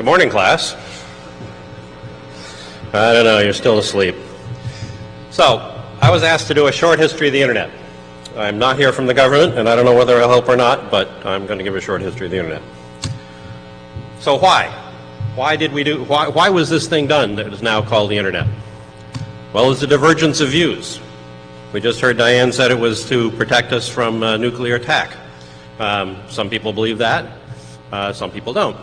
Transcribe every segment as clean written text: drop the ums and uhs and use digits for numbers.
Good morning, class. I don't know, you're still asleep. So, I was asked to do a short history of the Internet. I'm not here from the government, and I don't know whether I'll help or not, but I'm going to give a short history of the Internet. So why? Why was this thing done that is now called the Internet? Well, it's a divergence of views. We just heard Diane said it was to protect us from nuclear attack. Some people believe that, some people don't.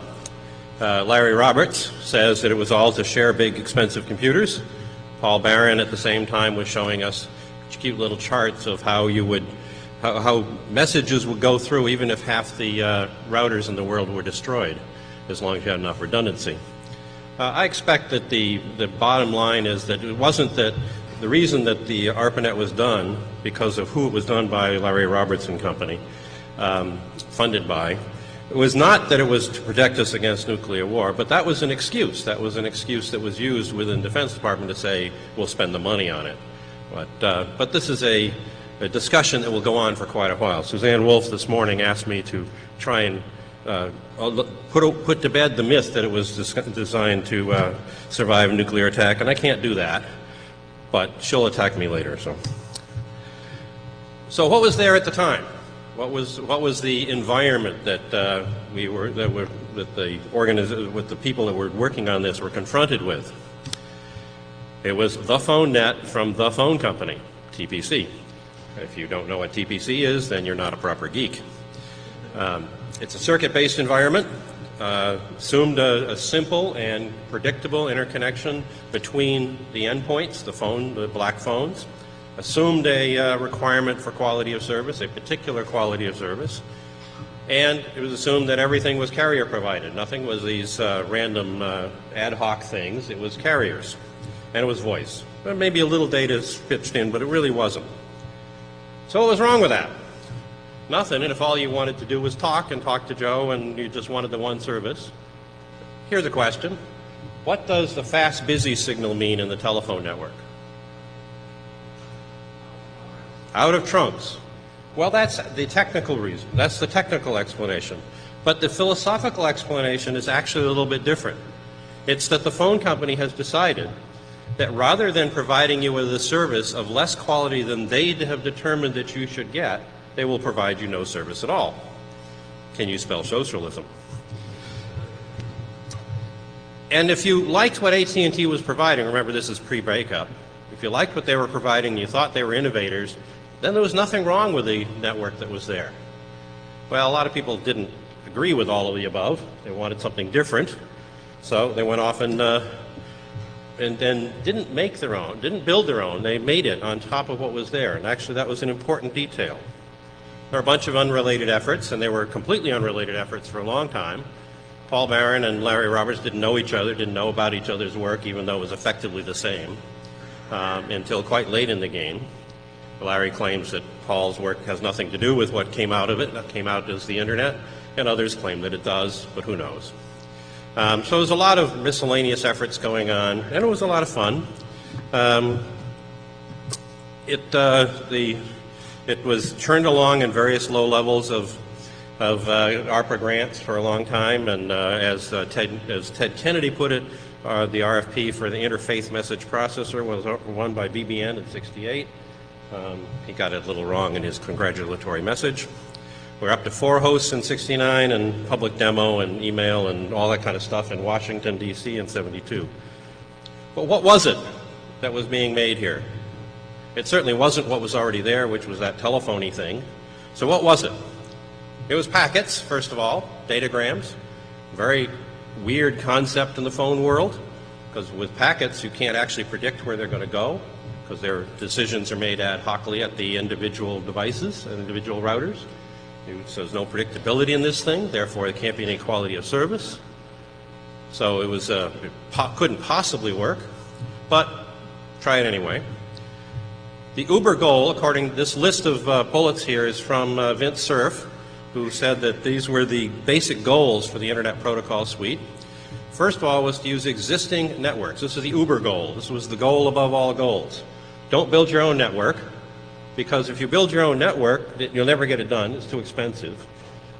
Larry Roberts says that it was all to share big, expensive computers. Paul Barron at the same time was showing us cute little charts of how messages would go through even if half the routers in the world were destroyed, as long as you had enough redundancy. I expect that the bottom line is that it wasn't that the reason that the ARPANET was done, because of who it was done by, Larry Roberts and company, funded by, it was not that it was to protect us against nuclear war, but that was an excuse. That was an excuse that was used within the Defense Department to say, we'll spend the money on it. But this is a discussion that will go on for quite a while. Suzanne Wolf this morning asked me to try and put to bed the myth that it was designed to survive a nuclear attack, and I can't do that, but she'll attack me later. So what was there at the time? What was the environment that the people that were working on this were confronted with? It was the phone net from the phone company, TPC. If you don't know what TPC is, then you're not a proper geek. It's a circuit-based environment, assumed a simple and predictable interconnection between the endpoints, the black phones, assumed a requirement for quality of service, a particular quality of service, and it was assumed that everything was carrier provided. Nothing was these random ad hoc things. It was carriers, and it was voice. Maybe a little data pitched in, but it really wasn't. So what was wrong with that? Nothing, and if all you wanted to do was talk to Joe and you just wanted the one service. Here's a question. What does the fast busy signal mean in the telephone network? Out of trunks. Well, that's the technical reason. That's the technical explanation. But the philosophical explanation is actually a little bit different. It's that the phone company has decided that rather than providing you with a service of less quality than they have determined that you should get, they will provide you no service at all. Can you spell socialism? And if you liked what AT&T was providing, remember this is pre-breakup, if you liked what they were providing and you thought they were innovators, then there was nothing wrong with the network that was there. Well, a lot of people didn't agree with all of the above. They wanted something different. So they went off and then didn't make their own, didn't build their own. They made it on top of what was there. And actually that was an important detail. There are a bunch of unrelated efforts, and they were completely unrelated efforts for a long time. Paul Barron and Larry Roberts didn't know each other, didn't know about each other's work, even though it was effectively the same, until quite late in the game. Larry claims that Paul's work has nothing to do with what came out of it, that came out as the Internet, and others claim that it does, but who knows. So there was a lot of miscellaneous efforts going on, and it was a lot of fun. It was churned along in various low levels of ARPA grants for a long time, and as Ted Kennedy put it, the RFP for the Interfaith Message Processor was won by BBN in '68. He got it a little wrong in his congratulatory message. We're up to 4 hosts in '69 and public demo and email and all that kind of stuff in Washington, D.C. in '72. But what was it that was being made here? It certainly wasn't what was already there, which was that telephony thing. So what was it? It was packets, first of all, datagrams. Very weird concept in the phone world, because with packets you can't actually predict where they're going to go, because their decisions are made ad hocly at the individual devices and individual routers. So there's no predictability in this thing, therefore there can't be any quality of service. So it couldn't possibly work, but try it anyway. The uber goal, according to this list of bullets here, is from Vince Cerf, who said that these were the basic goals for the Internet Protocol Suite. First of all was to use existing networks. This is the uber goal. This was the goal above all goals. Don't build your own network, because if you build your own network, you'll never get it done. It's too expensive.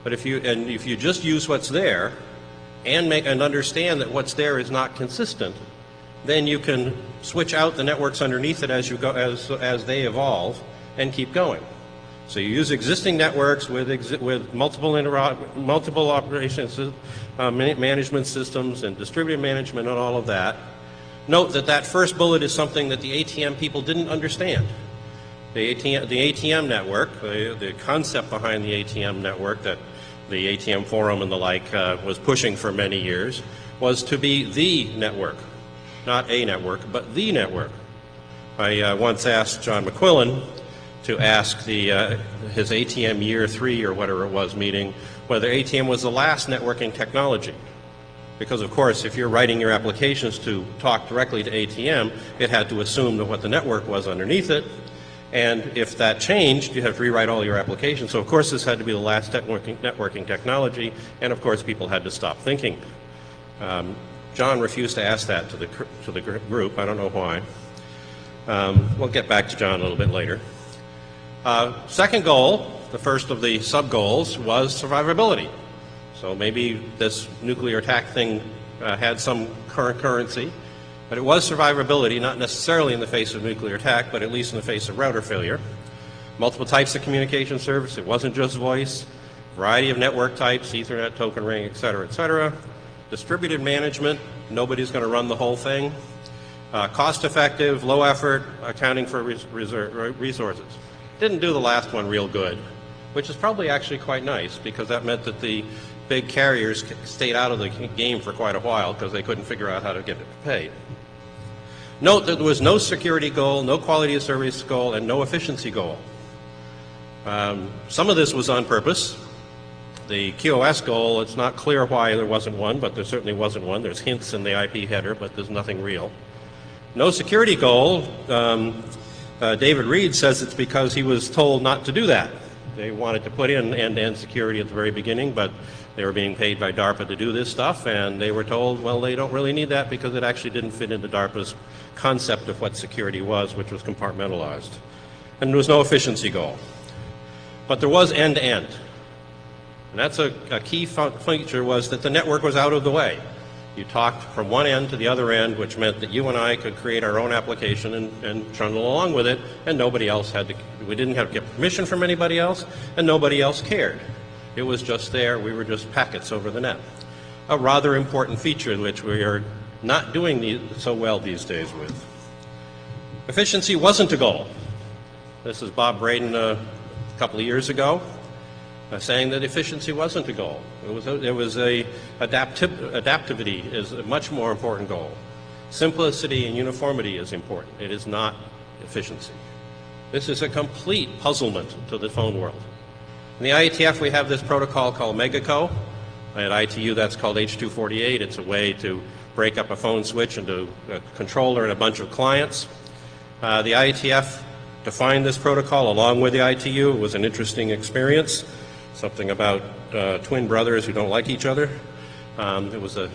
But if you just use what's there, and understand that what's there is not consistent, then you can switch out the networks underneath it as you go, as they evolve, and keep going. So you use existing networks with multiple operations, management systems, and distributed management, and all of that. Note that that first bullet is something that the ATM people didn't understand. The ATM network, the concept behind the ATM network that the ATM Forum and the like was pushing for many years, was to be the network. Not a network, but the network. I once asked John McQuillan to ask his ATM Year 3 or whatever it was meeting whether ATM was the last networking technology. Because, of course, if you're writing your applications to talk directly to ATM, it had to assume that what the network was underneath it. And if that changed, you have to rewrite all your applications. So, of course, this had to be the last networking technology. And, of course, people had to stop thinking. John refused to ask that to the group. I don't know why. We'll get back to John a little bit later. Second goal, the first of the sub-goals, was survivability. So maybe this nuclear attack thing had some currency, but it was survivability, not necessarily in the face of nuclear attack, but at least in the face of router failure. Multiple types of communication service. It wasn't just voice. Variety of network types, Ethernet, token ring, et cetera, et cetera. Distributed management. Nobody's going to run the whole thing. Cost-effective, low effort, accounting for resources. Didn't do the last one real good, which is probably actually quite nice because that meant that the big carriers stayed out of the game for quite a while because they couldn't figure out how to get it paid. Note that there was no security goal, no quality of service goal, and no efficiency goal. Some of this was on purpose. The QoS goal, it's not clear why there wasn't one, but there certainly wasn't one. There's hints in the IP header, but there's nothing real. No security goal. David Reed says it's because he was told not to do that. They wanted to put in end-to-end security at the very beginning, but they were being paid by DARPA to do this stuff, and they were told, well, they don't really need that because it actually didn't fit into DARPA's concept of what security was, which was compartmentalized. And there was no efficiency goal. But there was end-to-end. And that's a key feature was that the network was out of the way. You talked from one end to the other end, which meant that you and I could create our own application and trundle along with it, and nobody else had to, we didn't have to get permission from anybody else, and nobody else cared. It was just there, we were just packets over the net. A rather important feature which we are not doing so well these days with. Efficiency wasn't a goal. This is Bob Braden a couple of years ago. Saying that efficiency wasn't a goal. It was adaptivity is a much more important goal. Simplicity and uniformity is important. It is not efficiency. This is a complete puzzlement to the phone world. In the IETF, we have this protocol called Megaco. At ITU, that's called H248. It's a way to break up a phone switch into a controller and a bunch of clients. The IETF defined this protocol along with the ITU. It was an interesting experience. Something about twin brothers who don't like each other. It was an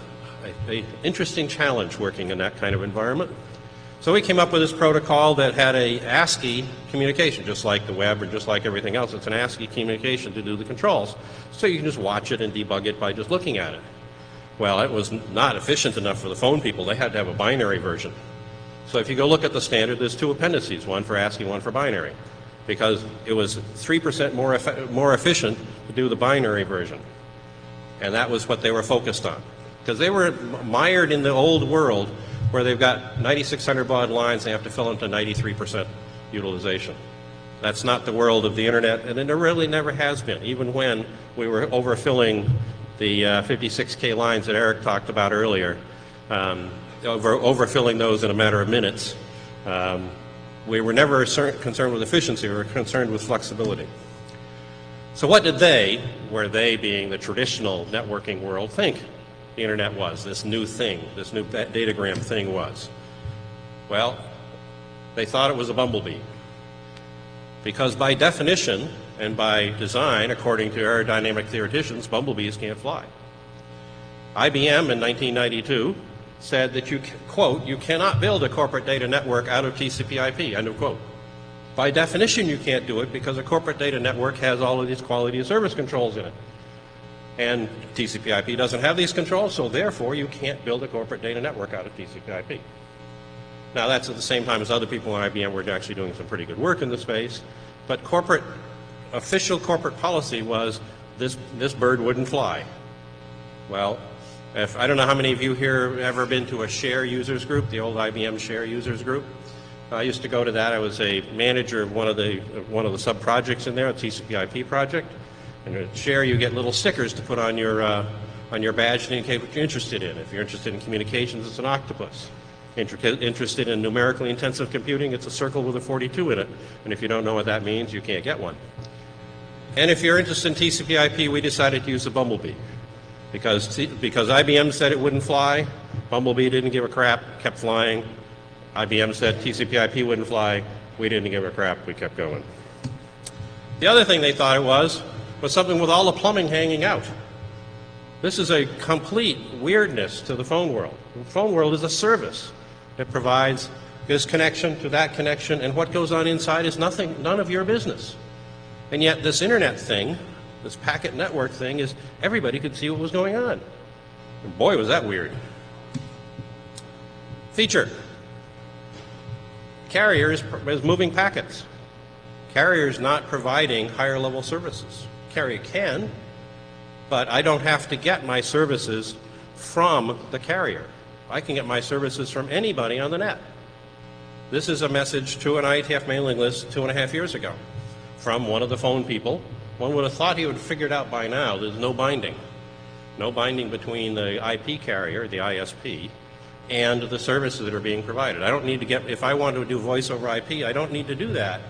interesting challenge working in that kind of environment. So we came up with this protocol that had a ASCII communication, just like the web or just like everything else. It's an ASCII communication to do the controls. So you can just watch it and debug it by just looking at it. Well, it was not efficient enough for the phone people. They had to have a binary version. So if you go look at the standard, there's two appendices, one for ASCII, one for binary, because it was 3% more efficient to do the binary version. And that was what they were focused on. Because they were mired in the old world where they've got 9,600 baud lines, they have to fill them to 93% utilization. That's not the world of the internet, and it really never has been, even when we were overfilling the 56K lines that Eric talked about earlier, overfilling those in a matter of minutes. We were never concerned with efficiency, we were concerned with flexibility. So what did they being the traditional networking world, think the internet was, this new thing, this new datagram thing was? Well, they thought it was a bumblebee. Because by definition and by design, according to aerodynamic theoreticians, bumblebees can't fly. IBM in 1992 said that you, quote, you cannot build a corporate data network out of TCP/IP, end of quote. By definition, you can't do it because a corporate data network has all of these quality of service controls in it. And TCP/IP doesn't have these controls, so therefore you can't build a corporate data network out of TCP/IP. Now that's at the same time as other people in IBM were actually doing some pretty good work in the space, but official corporate policy was this bird wouldn't fly. Well, I don't know how many of you here have ever been to a share users group, the old IBM share users group. I used to go to that. I was a manager of one of the sub-projects in there, a TCP/IP project. And at share, you get little stickers to put on your badge to indicate what you're interested in. If you're interested in communications, it's an octopus. Interested in numerically intensive computing, it's a circle with a 42 in it. And if you don't know what that means, you can't get one. And if you're interested in TCP/IP, we decided to use the bumblebee. Because IBM said it wouldn't fly, Bumblebee didn't give a crap, kept flying. IBM said TCP/IP wouldn't fly, we didn't give a crap, we kept going. The other thing they thought it was something with all the plumbing hanging out. This is a complete weirdness to the phone world. The phone world is a service. It provides this connection to that connection, and what goes on inside is none of your business. And yet this internet thing, this packet network thing, is everybody could see what was going on. And boy, was that weird. Feature. Carrier is moving packets. Carrier is not providing higher level services. Carrier can, but I don't have to get my services from the carrier. I can get my services from anybody on the net. This is a message to an IETF mailing list 2.5 years ago from one of the phone people. One would have thought he would have figured out by now there's no binding. No binding between the IP carrier, the ISP, and the services that are being provided. I don't need to get, if I want to do voice over IP, I don't need to do that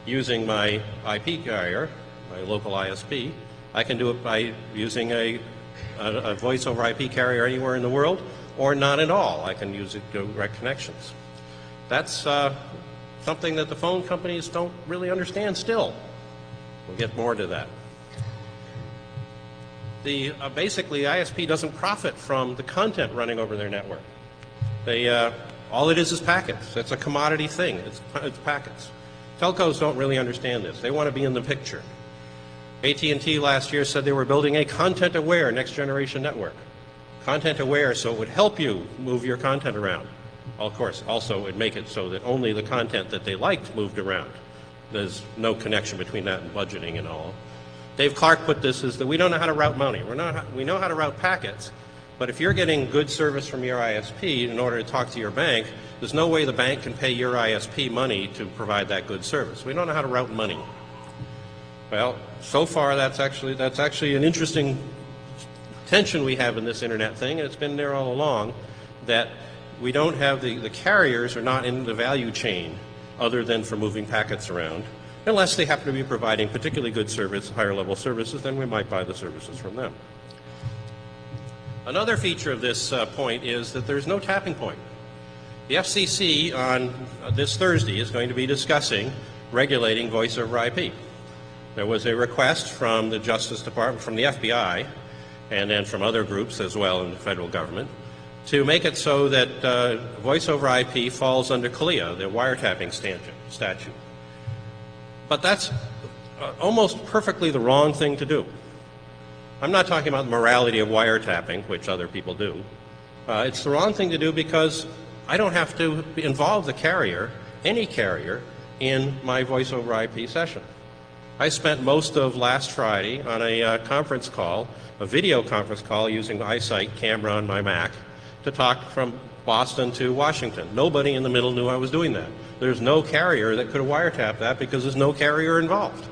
using my IP carrier, my local ISP. I can do it by using a voice over IP carrier anywhere in the world, or not at all. I can use it direct connections. That's something that the phone companies don't really understand still. We'll get more to that. Basically, ISP doesn't profit from the content running over their network. All it is packets. It's a commodity thing. It's packets. Telcos don't really understand this. They want to be in the picture. AT&T last year said they were building a content-aware next-generation network. Content-aware, so it would help you move your content around. Of course, also it would make it so that only the content that they liked moved around. There's no connection between that and budgeting and all. Dave Clark put this as that we don't know how to route money. We know how to route packets, but if you're getting good service from your ISP in order to talk to your bank, there's no way the bank can pay your ISP money to provide that good service. We don't know how to route money. Well, so far that's actually an interesting tension we have in this internet thing, and it's been there all along, that we don't have the carriers are not in the value chain other than for moving packets around. Unless they happen to be providing particularly good service, higher level services, then we might buy the services from them. Another feature of this point is that there's no tapping point. The FCC on this Thursday is going to be discussing regulating voice over IP. There was a request from the Justice Department, from the FBI, and then from other groups as well in the federal government, to make it so that voice over IP falls under CLIA, the wiretapping statute. But that's almost perfectly the wrong thing to do. I'm not talking about the morality of wiretapping, which other people do. It's the wrong thing to do because I don't have to involve the carrier, any carrier, in my voice over IP session. I spent most of last Friday on a conference call, a video conference call using the iSight camera on my Mac to talk from Boston to Washington. Nobody in the middle knew I was doing that. There's no carrier that could have wiretapped that because there's no carrier involved.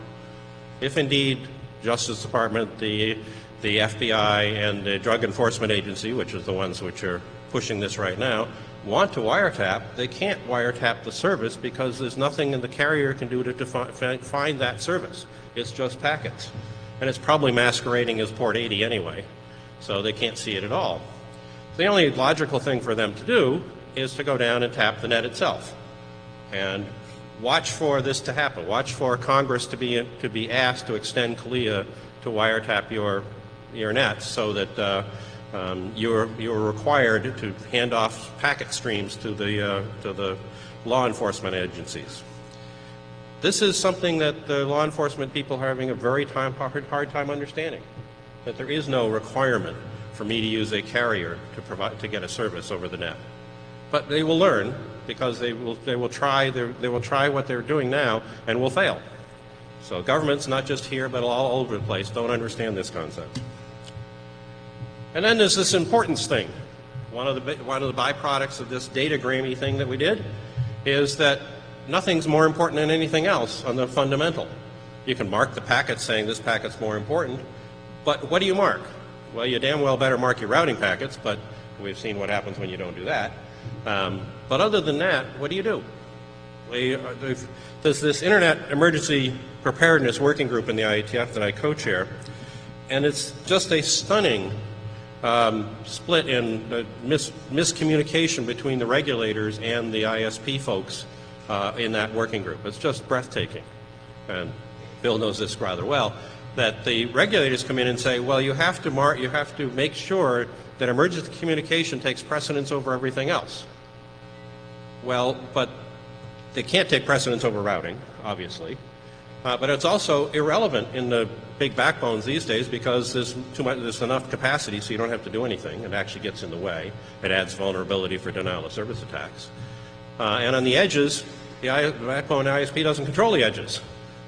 If indeed Justice Department, the FBI, and the Drug Enforcement Agency, which is the ones which are pushing this right now, want to wiretap, they can't wiretap the service because there's nothing the carrier can do to find that service. It's just packets. And it's probably masquerading as port 80 anyway, so they can't see it at all. The only logical thing for them to do is to go down and tap the net itself. And watch for this to happen. Watch for Congress to be asked to extend CLIA to wiretap your nets so that you're required to hand off packet streams to the law enforcement agencies. This is something that the law enforcement people are having a very hard time understanding. that there is no requirement for me to use a carrier to get a service over the net. But they will learn, because they will try what they're doing now and will fail. So governments, not just here but all over the place, don't understand this concept. And then there's this importance thing. One of the byproducts of this datagrammy thing that we did is that nothing's more important than anything else on the fundamental. You can mark the packet saying this packet's more important, but what do you mark? Well, you damn well better mark your routing packets, but we've seen what happens when you don't do that. But other than that, what do you do? There's this Internet Emergency Preparedness Working Group in the IETF that I co-chair, and it's just a stunning split in miscommunication between the regulators and the ISP folks in that working group. It's just breathtaking. And Bill knows this rather well, that the regulators come in and say, well, you have to make sure that emergency communication takes precedence over everything else. Well, but they can't take precedence over routing, obviously. But it's also irrelevant in the big backbones these days, because there's enough capacity so you don't have to do anything. It actually gets in the way. It adds vulnerability for denial of service attacks. And on the edges, the backbone ISP doesn't control the edges.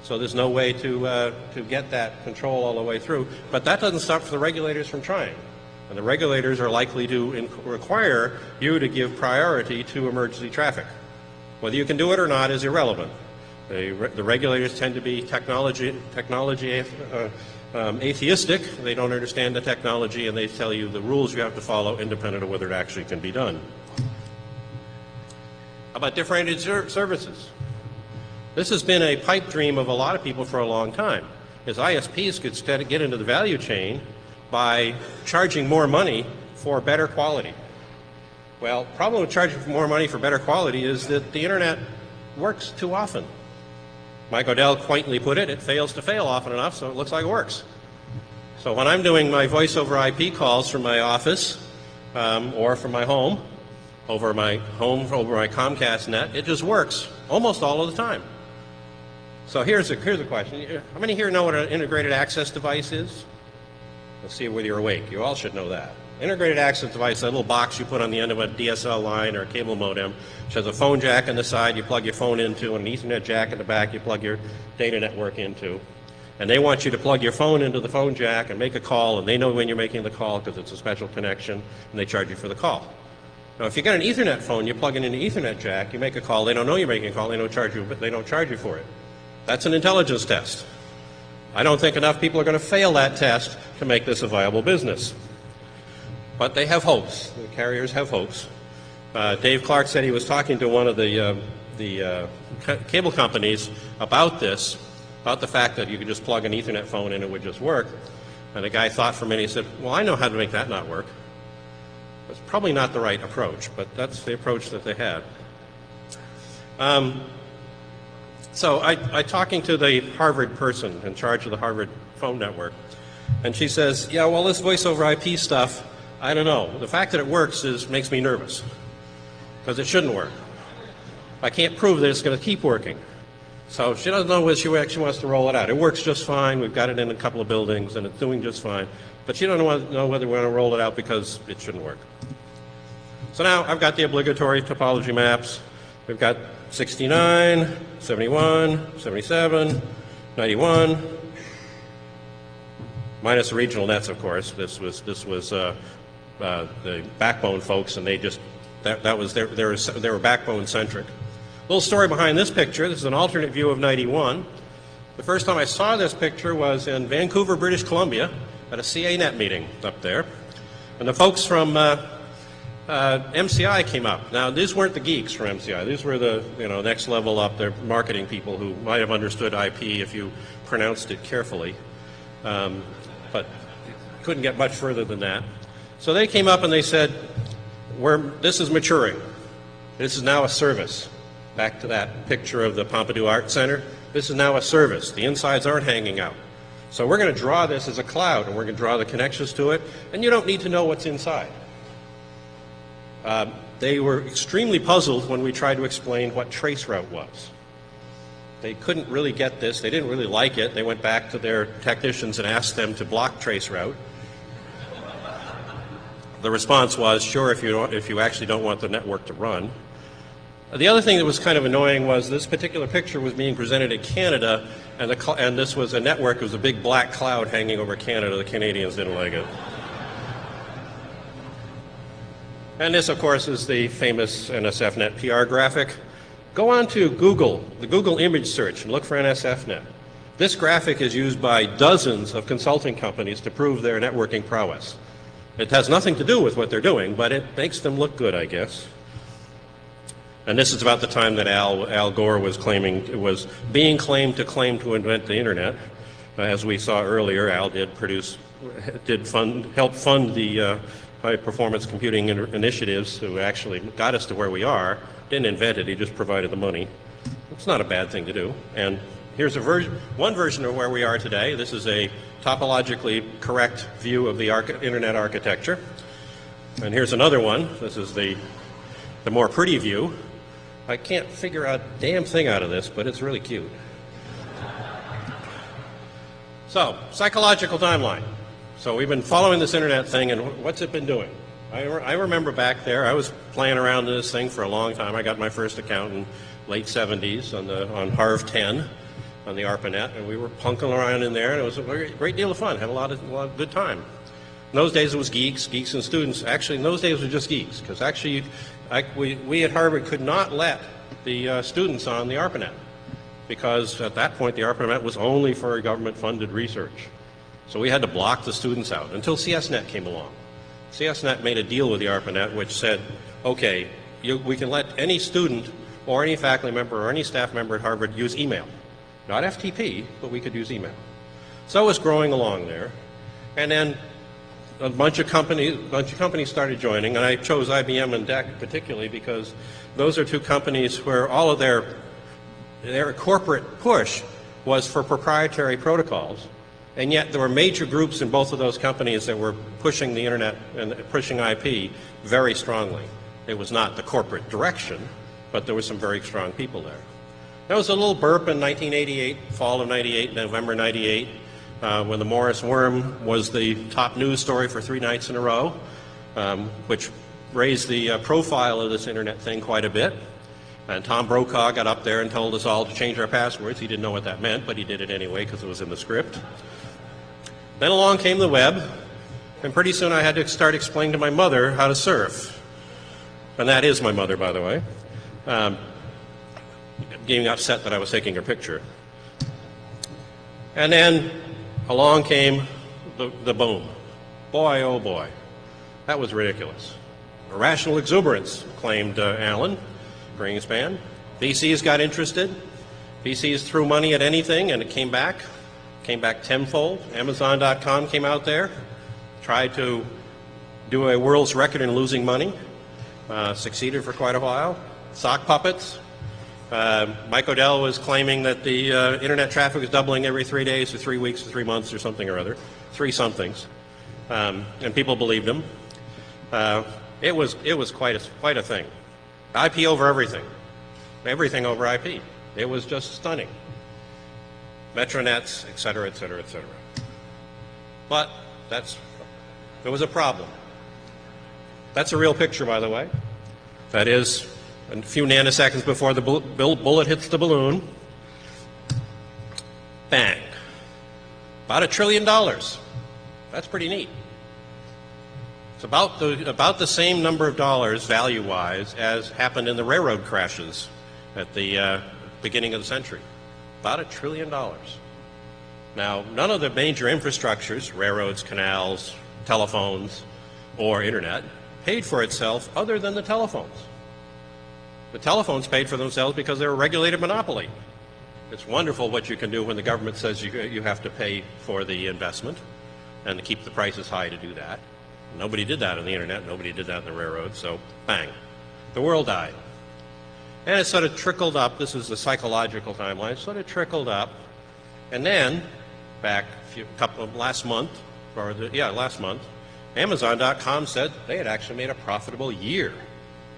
So there's no way to get that control all the way through. But that doesn't stop the regulators from trying. And the regulators are likely to require you to give priority to emergency traffic. Whether you can do it or not is irrelevant. The regulators tend to be technology atheistic. They don't understand the technology, and they tell you the rules you have to follow independent of whether it actually can be done. How about differentiated services? This has been a pipe dream of a lot of people for a long time, is ISPs could get into the value chain by charging more money for better quality. Well, the problem with charging more money for better quality is that the Internet works too often. Mike Odell quaintly put it, it fails to fail often enough, so it looks like it works. So when I'm doing my voice over IP calls from my office or from my home over my Comcast net, it just works almost all of the time. So here's a question. How many here know what an integrated access device is? Let's see whether you're awake. You all should know that. Integrated access device, that little box you put on the end of a DSL line or a cable modem, which has a phone jack on the side you plug your phone into, and an Ethernet jack in the back you plug your data network into. And they want you to plug your phone into the phone jack and make a call, and they know when you're making the call because it's a special connection, and they charge you for the call. Now, if you got an Ethernet phone, you plug in an Ethernet jack, you make a call, they don't know you're making a call, they don't charge you for it. That's an intelligence test. I don't think enough people are going to fail that test to make this a viable business. But they have hopes. The carriers have hopes. Dave Clark said he was talking to one of the cable companies about this, about the fact that you could just plug an Ethernet phone in and it would just work. And the guy thought for a minute, he said, well, I know how to make that not work. It's probably not the right approach, but that's the approach that they had. So I talking to the Harvard person in charge of the Harvard phone network, and she says, yeah, well, this voice over IP stuff, I don't know. The fact that it works makes me nervous, because it shouldn't work. I can't prove that it's going to keep working. So she doesn't know whether she actually wants to roll it out. It works just fine. We've got it in a couple of buildings, and it's doing just fine. But she doesn't know whether we want to roll it out because it shouldn't work. So now I've got the obligatory topology maps. We've got 69, 71, 77, 91, minus the regional nets, of course. This was the backbone folks, and they were backbone centric. Little story behind this picture. This is an alternate view of 91. The first time I saw this picture was in Vancouver, British Columbia, at a CANet meeting up there, and the folks from MCI came up. Now, these weren't the geeks from MCI. These were the next level up, the marketing people who might have understood IP if you pronounced it carefully, but couldn't get much further than that. So they came up and they said, this is maturing. This is now a service. Back to that picture of the Pompidou Art Center. This is now a service. The insides aren't hanging out. So we're going to draw this as a cloud, and we're going to draw the connections to it, and you don't need to know what's inside. They were extremely puzzled when we tried to explain what traceroute was. they couldn't really get this. They didn't really like it. They went back to their technicians and asked them to block traceroute. The response was, sure, if you actually don't want the network to run. The other thing that was kind of annoying was this particular picture was being presented in Canada, and this was a network. It was a big black cloud hanging over Canada. The Canadians didn't like it. And this, of course, is the famous NSFNet PR graphic. Go on to Google, the Google image search, and look for NSFNet. This graphic is used by dozens of consulting companies to prove their networking prowess. It has nothing to do with what they're doing, but it makes them look good, I guess. And this is about the time that Al Gore was being claimed to invent the internet. As we saw earlier, Al did help fund the high-performance computing initiatives who actually got us to where we are. Didn't invent it, he just provided the money. It's not a bad thing to do. And here's one version of where we are today. This is a topologically correct view of the internet architecture. And here's another one. This is the more pretty view. I can't figure out a damn thing out of this, but it's really cute. So, psychological timeline. So we've been following this internet thing, and what's it been doing? I remember back there, I was playing around in this thing for a long time. I got my first account in late 70s on Harv 10 on the ARPANET, and we were punking around in there, and it was a great deal of fun. Had a lot of good time. In those days it was geeks and students. Actually, in those days it was just geeks, because actually we at Harvard could not let the students on the ARPANET, because at that point the ARPANET was only for government-funded research. So we had to block the students out until CSNet came along. CSNet made a deal with the ARPANET which said, okay, we can let any student or any faculty member or any staff member at Harvard use email. Not FTP, but we could use email. So it was growing along there. And then a bunch of companies started joining, and I chose IBM and DEC particularly because those are two companies where all of their corporate push was for proprietary protocols. And yet there were major groups in both of those companies that were pushing the internet and pushing IP very strongly. It was not the corporate direction, but there were some very strong people there. There was a little burp in 1988, fall of 98, November 98, when the Morris worm was the top news story for 3 nights in a row, which raised the profile of this internet thing quite a bit. And Tom Brokaw got up there and told us all to change our passwords. He didn't know what that meant, but he did it anyway because it was in the script. Then along came the web, and pretty soon I had to start explaining to my mother how to surf. And that is my mother, by the way. Getting upset that I was taking her picture. And then along came the boom. Boy, oh boy, that was ridiculous. Irrational exuberance, claimed Alan Greenspan. VCs got interested. VCs threw money at anything, and it came back tenfold. Amazon.com came out there, tried to do a world's record in losing money, succeeded for quite a while. Sock puppets. Mike Odell was claiming that the internet traffic was doubling every 3 days or 3 weeks or 3 months or something or other, 3 somethings, and people believed him. It was quite a thing. IP over everything over IP. It was just stunning. Metronets, et cetera, et cetera, et cetera. But there was a problem. That's a real picture, by the way. That is a few nanoseconds before the bullet hits the balloon. Bang. About $1 trillion. That's pretty neat. It's about the same number of dollars, value-wise, as happened in the railroad crashes at the beginning of the century. About $1 trillion. Now, none of the major infrastructures, railroads, canals, telephones, or internet, paid for itself other than the telephones. The telephones paid for themselves because they're a regulated monopoly. It's wonderful what you can do when the government says you have to pay for the investment and to keep the prices high to do that. Nobody did that on the internet. Nobody did that in the railroad. So, bang. The world died. And it sort of trickled up. This is the psychological timeline. It sort of trickled up. And then, back last month, Amazon.com said they had actually made a profitable year.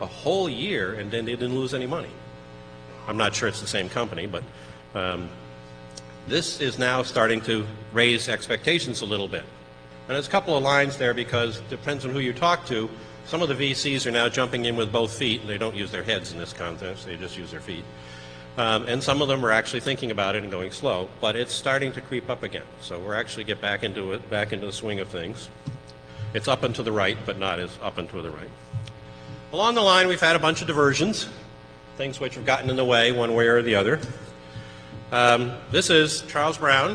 A whole year, and then they didn't lose any money. I'm not sure it's the same company, but This is now starting to raise expectations a little bit. And there's a couple of lines there because it depends on who you talk to. Some of the VCs are now jumping in with both feet, and they don't use their heads in this context, they just use their feet. And some of them are actually thinking about it and going slow, but it's starting to creep up again. So we're actually get back into it, back into the swing of things. It's up and to the right, but not as up and to the right. Along the line, we've had a bunch of diversions, things which have gotten in the way one way or the other. This is Charles Brown,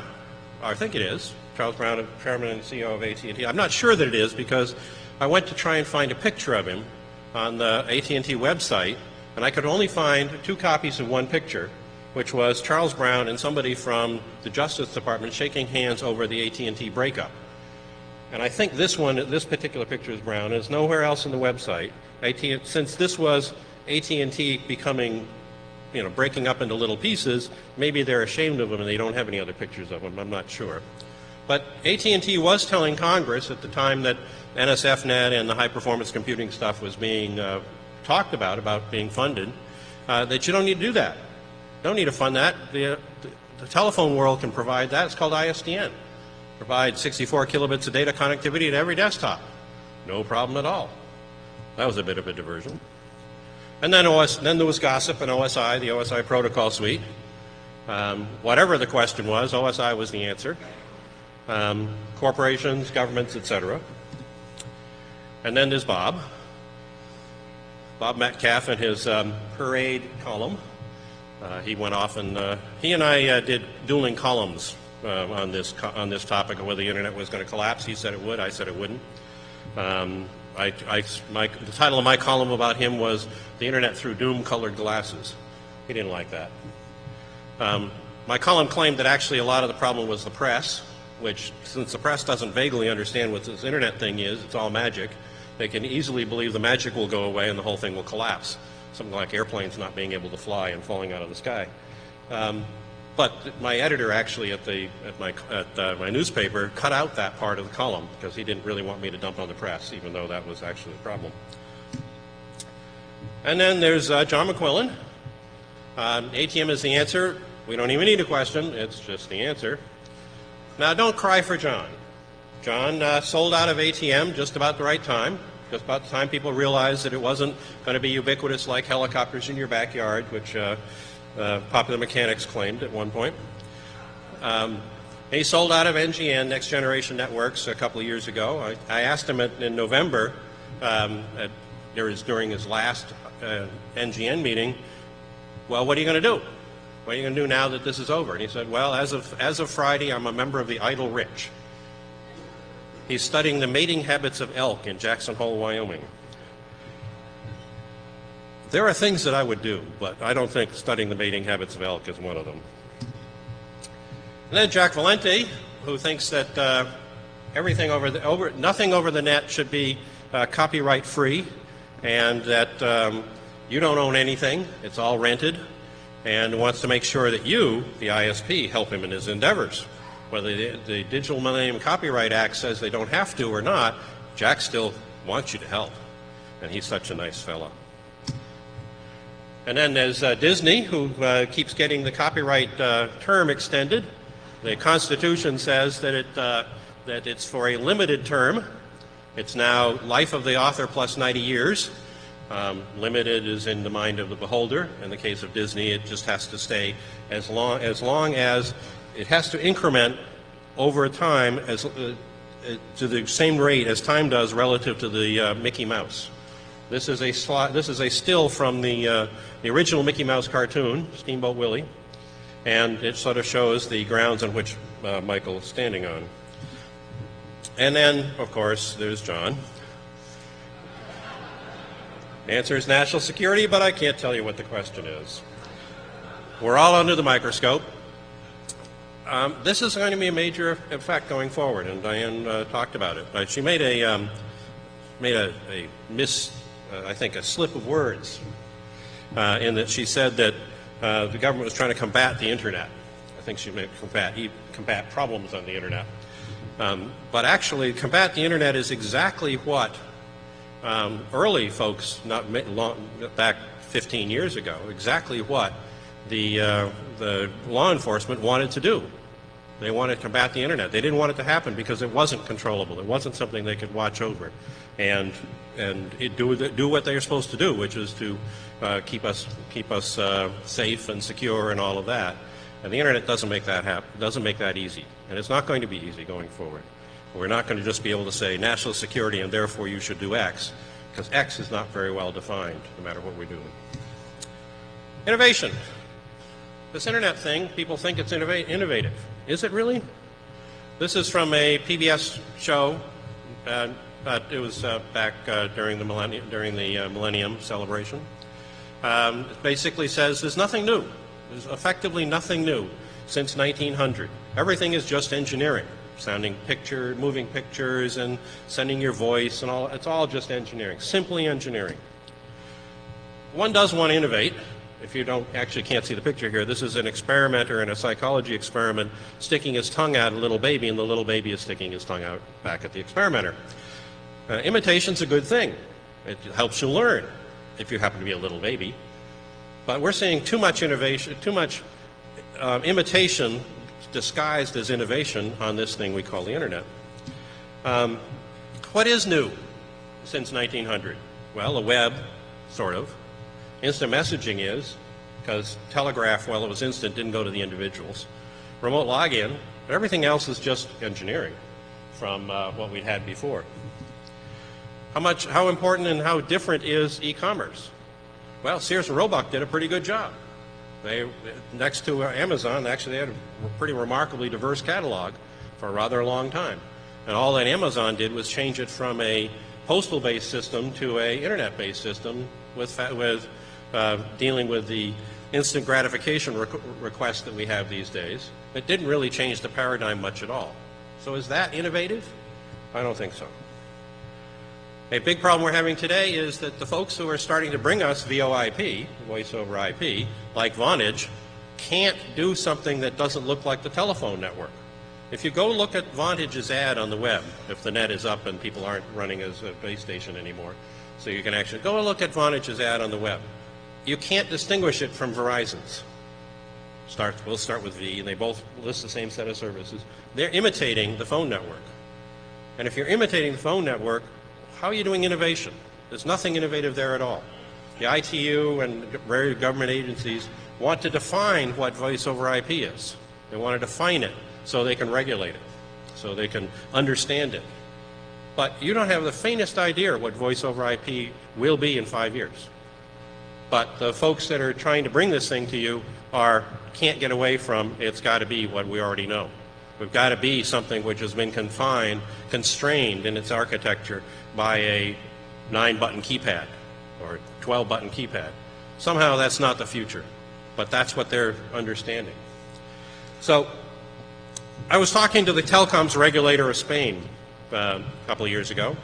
or I think it is, Charles Brown, Chairman and CEO of AT&T. I'm not sure that it is because I went to try and find a picture of him on the AT&T website, and I could only find 2 copies of one picture, which was Charles Brown and somebody from the Justice Department shaking hands over the AT&T breakup. And I think this particular picture is Brown. It's nowhere else in the website. Since this was AT&T becoming, breaking up into little pieces, maybe they're ashamed of him and they don't have any other pictures of him. I'm not sure. But AT&T was telling Congress at the time that NSFNet and the high-performance computing stuff was being talked about being funded, that you don't need to do that. You don't need to fund that. The telephone world can provide that. It's called ISDN. Provide 64 kilobits of data connectivity to every desktop. No problem at all. That was a bit of a diversion. And then there was gossip and OSI, the OSI protocol suite. Whatever the question was, OSI was the answer. Corporations, governments, etc. And then there's Bob Metcalf and his parade column. He went off and he and I did dueling columns on this topic of whether the internet was going to collapse. He said it would. I said it wouldn't. The title of my column about him was "The Internet Through Doom-Colored Glasses." He didn't like that. My column claimed that actually a lot of the problem was the press, which, since the press doesn't vaguely understand what this internet thing is, it's all magic. They can easily believe the magic will go away and the whole thing will collapse. Something like airplanes not being able to fly and falling out of the sky. But my editor actually at my newspaper cut out that part of the column because he didn't really want me to dump on the press, even though that was actually the problem. And then there's John McQuillan. ATM is the answer. We don't even need a question. It's just the answer. Now, don't cry for John. John sold out of ATM just about the right time, just about the time people realized that it wasn't going to be ubiquitous like helicopters in your backyard, which Popular Mechanics claimed at one point. He sold out of NGN, Next Generation Networks, a couple of years ago. I asked him in November, during his last NGN meeting, well, what are you going to do? What are you going to do now that this is over? And he said, well, as of Friday, I'm a member of the Idle Rich. He's studying the mating habits of elk in Jackson Hole, Wyoming. There are things that I would do, but I don't think studying the mating habits of elk is one of them. And then Jack Valenti, who thinks that nothing over the net should be copyright free, and that you don't own anything; it's all rented, and wants to make sure that you, the ISP, help him in his endeavors. Whether the Digital Millennium Copyright Act says they don't have to or not, Jack still wants you to help, and he's such a nice fellow. And then there's Disney, who keeps getting the copyright term extended. The Constitution says that it's for a limited term. It's now life of the author plus 90 years. Limited is in the mind of the beholder. In the case of Disney, it just has to stay as long as it has to increment over time to the same rate as time does relative to the Mickey Mouse. This is a still from the original Mickey Mouse cartoon, Steamboat Willie, and it sort of shows the grounds on which Michael is standing on. And then, of course, there's John. The answer is national security, but I can't tell you what the question is. We're all under the microscope. This is going to be a major effect going forward, and Diane talked about it. She made a slip of words in that she said that the government was trying to combat the internet. I think she meant combat problems on the internet. But actually, combat the internet is exactly what early folks, back 15 years ago, exactly what the law enforcement wanted to do. They wanted to combat the internet. They didn't want it to happen because it wasn't controllable. It wasn't something they could watch over, and do what they're supposed to do, which is to keep us safe and secure and all of that. And the internet doesn't make that happen. Doesn't make that easy, and it's not going to be easy going forward. We're not going to just be able to say national security and therefore you should do X, because X is not very well defined, no matter what we're doing. Innovation. This internet thing, people think it's innovative. Is it really? This is from a PBS show, but it was back during the Millennium celebration. It basically says there's nothing new. There's effectively nothing new since 1900. Everything is just engineering. Moving pictures and sending your voice and all, it's all just engineering, simply engineering. One does want to innovate. If you can't see the picture here, this is an experimenter in a psychology experiment sticking his tongue at a little baby, and the little baby is sticking his tongue out back at the experimenter. Imitation's a good thing. It helps you learn if you happen to be a little baby. But we're seeing too much innovation, too much imitation disguised as innovation on this thing we call the internet. What is new since 1900? Well, the web, sort of. Instant messaging is, because telegraph, while it was instant, didn't go to the individuals. Remote login, but everything else is just engineering from what we'd had before. How important and how different is e-commerce? Well, Sears and Roebuck did a pretty good job. Next to Amazon, actually they had a pretty remarkably diverse catalog for a rather long time. And all that Amazon did was change it from a postal-based system to an internet-based system with dealing with the instant gratification requests that we have these days. It didn't really change the paradigm much at all. So is that innovative? I don't think so. A big problem we're having today is that the folks who are starting to bring us VoIP, voice over IP, like Vonage, can't do something that doesn't look like the telephone network. If you go look at Vonage's ad on the web, if the net is up and people aren't running as a base station anymore, so you can actually go and look at Vonage's ad on the web. You can't distinguish it from Verizon's. We'll start with V, and they both list the same set of services. They're imitating the phone network. And if you're imitating the phone network, how are you doing innovation? There's nothing innovative there at all. The ITU and various government agencies want to define what voice over IP is. They want to define it so they can regulate it, so they can understand it. But you don't have the faintest idea what voice over IP will be in 5 years. But the folks that are trying to bring this thing to you can't get away from it's got to be what we already know. We've got to be something which has been constrained in its architecture by a 9-button keypad or 12-button keypad. Somehow that's not the future, but that's what they're understanding. So I was talking to the telecoms regulator of Spain a couple of years ago,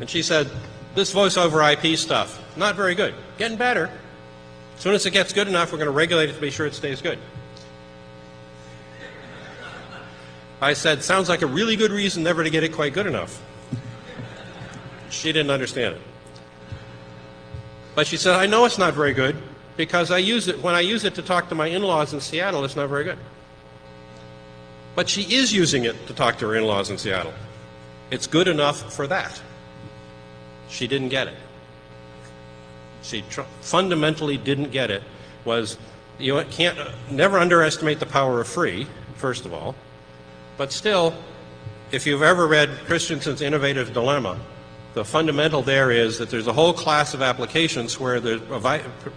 and she said, this voice over IP stuff, not very good, getting better. As soon as it gets good enough, we're going to regulate it to be sure it stays good. I said, sounds like a really good reason never to get it quite good enough. She didn't understand it. But she said, I know it's not very good because when I use it to talk to my in-laws in Seattle, it's not very good. But she is using it to talk to her in-laws in Seattle. It's good enough for that. She didn't get it. She fundamentally didn't get it. You can't never underestimate the power of free, first of all. But still, if you've ever read Christensen's Innovative Dilemma, the fundamental there is that there's a whole class of applications where the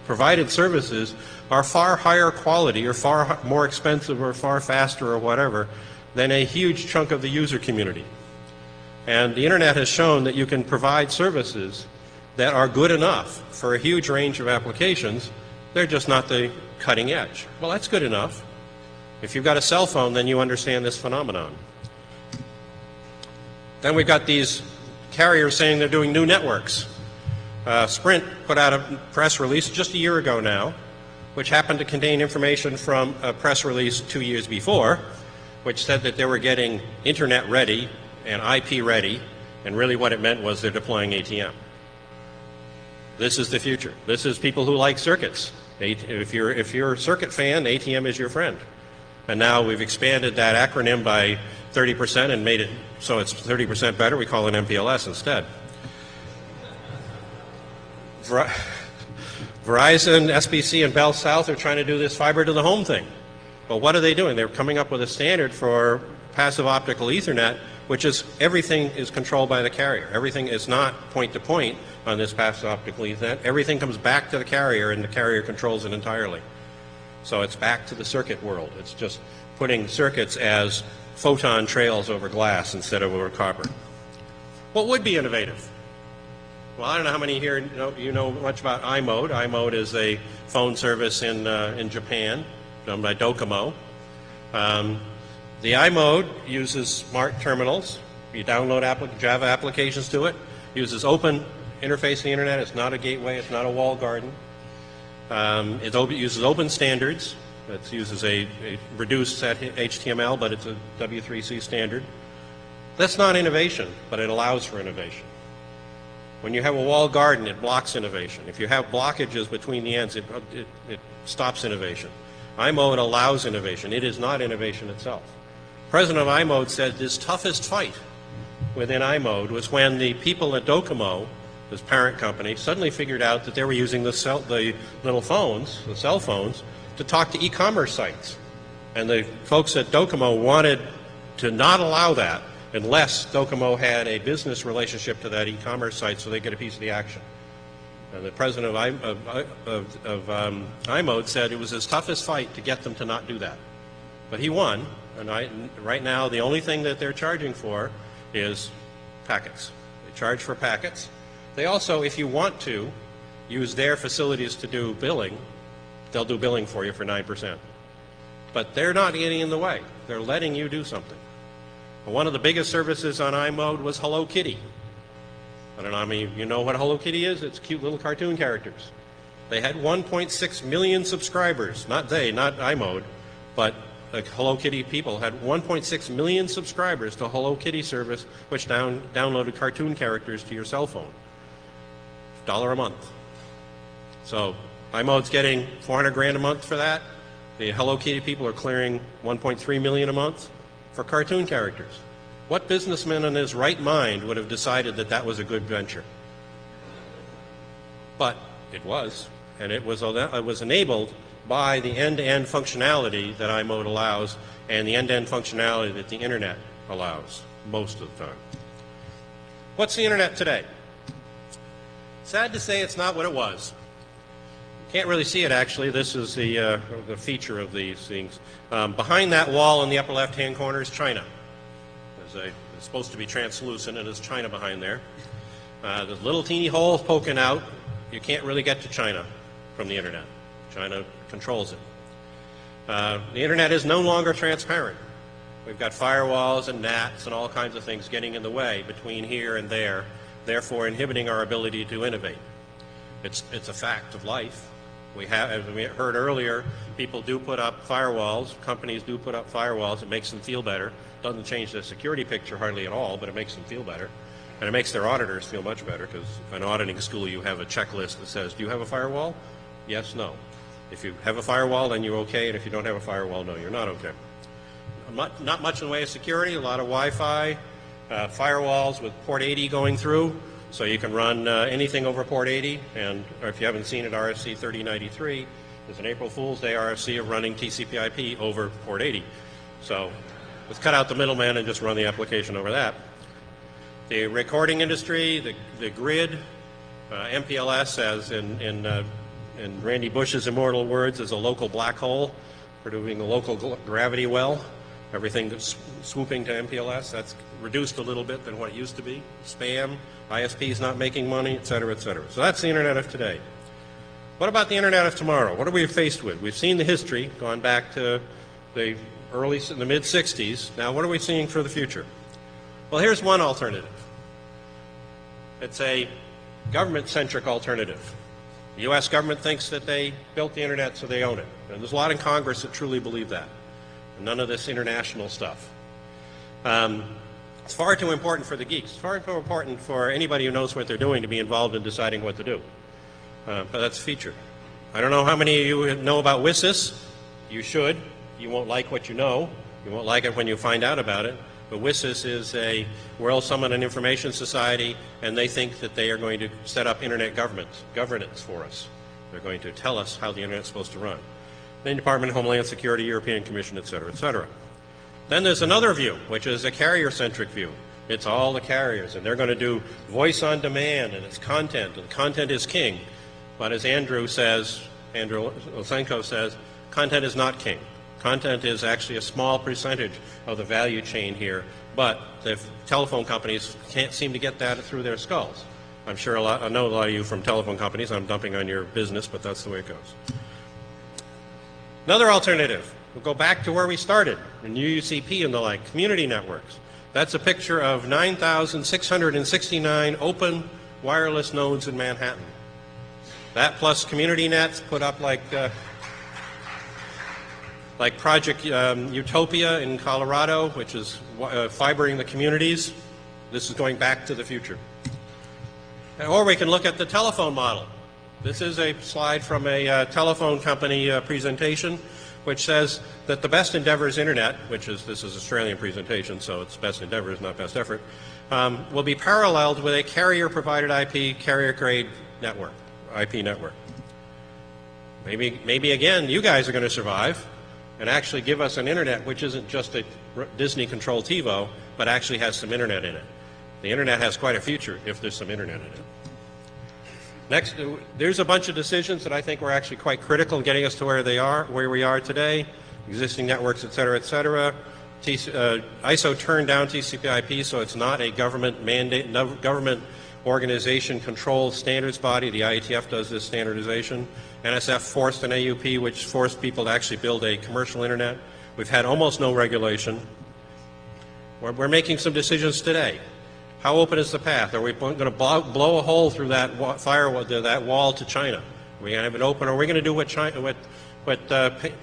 provided services are far higher quality or far more expensive or far faster or whatever than a huge chunk of the user community. And the internet has shown that you can provide services that are good enough for a huge range of applications. They're just not the cutting edge. Well, that's good enough. If you've got a cell phone, then you understand this phenomenon. Then we've got these carriers saying they're doing new networks. Sprint put out a press release just a year ago now, which happened to contain information from a press release 2 years before, which said that they were getting internet ready and IP ready, and really what it meant was they're deploying ATM. This is the future. This is people who like circuits. If you're a circuit fan, ATM is your friend. And now we've expanded that acronym by 30% and made it so it's 30% better. We call it MPLS instead. Verizon, SBC, and Bell South are trying to do this fiber to the home thing. But what are they doing? They're coming up with a standard for passive optical Ethernet, which is everything is controlled by the carrier. Everything is not point-to-point on this passive optical Ethernet. Everything comes back to the carrier, and the carrier controls it entirely. So it's back to the circuit world. It's just putting circuits as photon trails over glass instead of over copper. What would be innovative? Well, I don't know how many here know much about iMode. iMode is a phone service in Japan done by Docomo. The iMode uses smart terminals. You download Java applications to it. Uses open interface to the internet. It's not a gateway. It's not a walled garden. It uses open standards. It uses a reduced HTML, but it's a W3C standard. That's not innovation, but it allows for innovation. When you have a walled garden, it blocks innovation. If you have blockages between the ends, it stops innovation. iMode allows innovation. It is not innovation itself. President of iMode said his toughest fight within iMode was when the people at Docomo, his parent company, suddenly figured out that they were using the little phones, the cell phones, to talk to e-commerce sites. And the folks at Docomo wanted to not allow that unless Docomo had a business relationship to that e-commerce site so they get a piece of the action. And the president of iMode said it was his toughest fight to get them to not do that. But he won, and right now the only thing that they're charging for is packets. They charge for packets. They also, if you want to, use their facilities to do billing, they'll do billing for you for 9%. But they're not getting in the way. They're letting you do something. One of the biggest services on iMode was Hello Kitty. I don't know, I mean, you know what Hello Kitty is? It's cute little cartoon characters. They had 1.6 million subscribers. Not iMode, but the Hello Kitty people had 1.6 million subscribers to Hello Kitty service, which downloaded cartoon characters to your cell phone. $1 a month. So iMode's getting 400 grand a month for that. The Hello Kitty people are clearing 1.3 million a month for cartoon characters. What businessman in his right mind would have decided that that was a good venture? But it was, and it was enabled by the end-to-end functionality that iMode allows and the end-to-end functionality that the internet allows most of the time. What's the internet today? Sad to say it's not what it was. Can't really see it actually. This is the feature of these things. Behind that wall in the upper left-hand corner is China. It's supposed to be translucent, and there's China behind there. There's little teeny holes poking out. You can't really get to China from the internet. China controls it. The internet is no longer transparent. We've got firewalls and NATs and all kinds of things getting in the way between here and there, therefore inhibiting our ability to innovate. It's a fact of life. We have, as we heard earlier, people do put up firewalls, companies do put up firewalls. It makes them feel better. Doesn't change the security picture hardly at all, but it makes them feel better. And it makes their auditors feel much better, because in auditing school you have a checklist that says, do you have a firewall? Yes, no. If you have a firewall, then you're okay, and if you don't have a firewall, no, you're not okay. Not much in the way of security, a lot of Wi-Fi, firewalls with port 80 going through, so you can run anything over port 80, and if you haven't seen it, RFC 3093 is an April Fool's Day RFC of running TCP/IP over port 80. So let's cut out the middleman and just run the application over that. The recording industry, the grid, MPLS, as in Randy Bush's immortal words, is a local black hole for doing a local gravity well. Everything that's swooping to MPLS, that's reduced a little bit than what it used to be. Spam, ISPs not making money, et cetera, et cetera. So that's the internet of today. What about the internet of tomorrow? What are we faced with? We've seen the history, gone back to the mid-60s. Now, what are we seeing for the future? Well, here's one alternative. It's a government-centric alternative. The U.S. government thinks that they built the internet, so they own it. And there's a lot in Congress that truly believe that. None of this international stuff. It's far too important for the geeks. It's far too important for anybody who knows what they're doing to be involved in deciding what to do. but that's featured. I don't know how many of you know about WSIS. You should. You won't like what you know. You won't like it when you find out about it. But WSIS is a World Summit on Information Society, and they think that they are going to set up Internet governance for us. They're going to tell us how the Internet is supposed to run. Then Department of Homeland Security, European Commission, et cetera, et cetera. Then there's another view, which is a carrier-centric view. It's all the carriers, and they're going to do voice on demand, and it's content, and content is king. But as Andrew Lusenko says, content is not king. Content is actually a small percentage of the value chain here, but the telephone companies can't seem to get that through their skulls. I'm sure I know a lot of you from telephone companies. I'm dumping on your business, but that's the way it goes. Another alternative, we'll go back to where we started, in UUCP and the like, community networks. That's a picture of 9,669 open wireless nodes in Manhattan. That plus community nets put up like Project Utopia in Colorado, which is fibering the communities. This is going back to the future. Or we can look at the telephone model. This is a slide from a telephone company presentation, which says that the best endeavor is internet, this is Australian presentation, so it's best endeavor is not best effort, will be paralleled with a carrier-provided IP, carrier-grade network, IP network. Maybe again, you guys are going to survive and actually give us an internet which isn't just a Disney-controlled TiVo, but actually has some internet in it. The internet has quite a future if there's some internet in it. Next, there's a bunch of decisions that I think were actually quite critical in getting us to where we are today, existing networks, et cetera, et cetera. ISO turned down TCP/IP, so it's not a government mandate, government organization controlled standards body. The IETF does this standardization. NSF forced an AUP, which forced people to actually build a commercial internet. We've had almost no regulation. We're making some decisions today. How open is the path? Are we going to blow a hole through that firewall, that wall to China? Are we going to have it open, or are we going to do what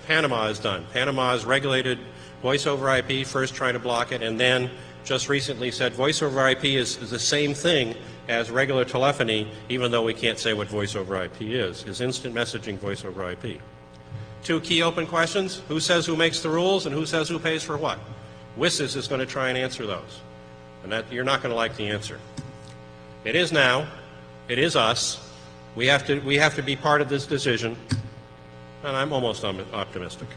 Panama has done? Panama has regulated voice over IP, first trying to block it, and then just recently said voice over IP is the same thing as regular telephony, even though we can't say what voice over IP is instant messaging voice over IP. Two key open questions: who says who makes the rules, and who says who pays for what? WSIS is going to try and answer those. And that you're not going to like the answer. It is now. It is us. We have to be part of this decision, and I'm almost optimistic.